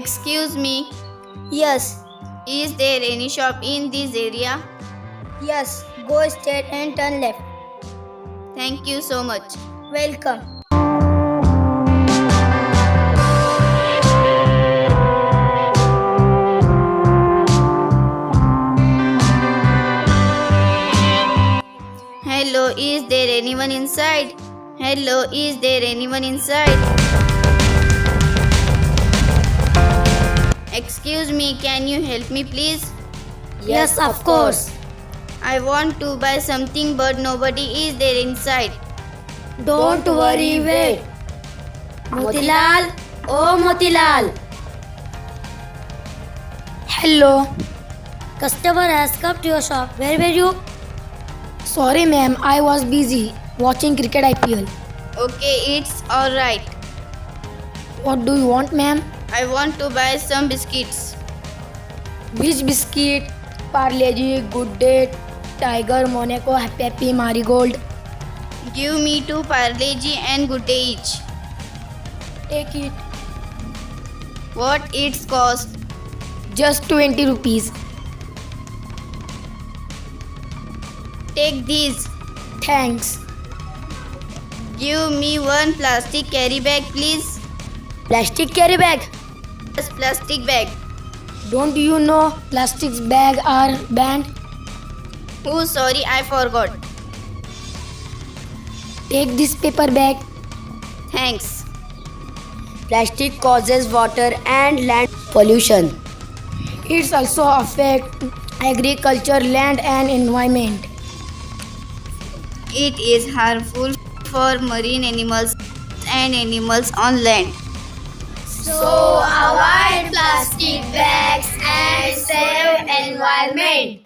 Excuse me, Yes, is there any shop in this area? yes, go straight and turn left. Thank you so much. Welcome. Hello, is there anyone inside? Hello, is there anyone inside? Excuse me, can you help me please? Yes, of course. I want to buy something but nobody is there inside. Don't worry, wait. Motilal, oh Motilal. Hello. Customer has come to your shop. Where were you? Sorry, ma'am. I was busy watching cricket IPL. Okay, it's alright. What do you want, ma'am? I want to buy some biscuits. Which biscuit? Parle-G, Good Day, Tiger, Monaco, Happy, Marigold. Give me 2 Parle-G and Good Day each. Take it. What its cost? Just 20 rupees. Take these. Thanks. Give me 1 plastic carry bag please. Plastic carry bag. Yes, plastic bag. Don't you know plastic bags are banned? Oh sorry, I forgot. Take this paper bag. Thanks. Plastic causes water and land pollution. It's also affect agriculture, land and environment. It is harmful for marine animals and animals on land. So avoid plastic bags and save environment.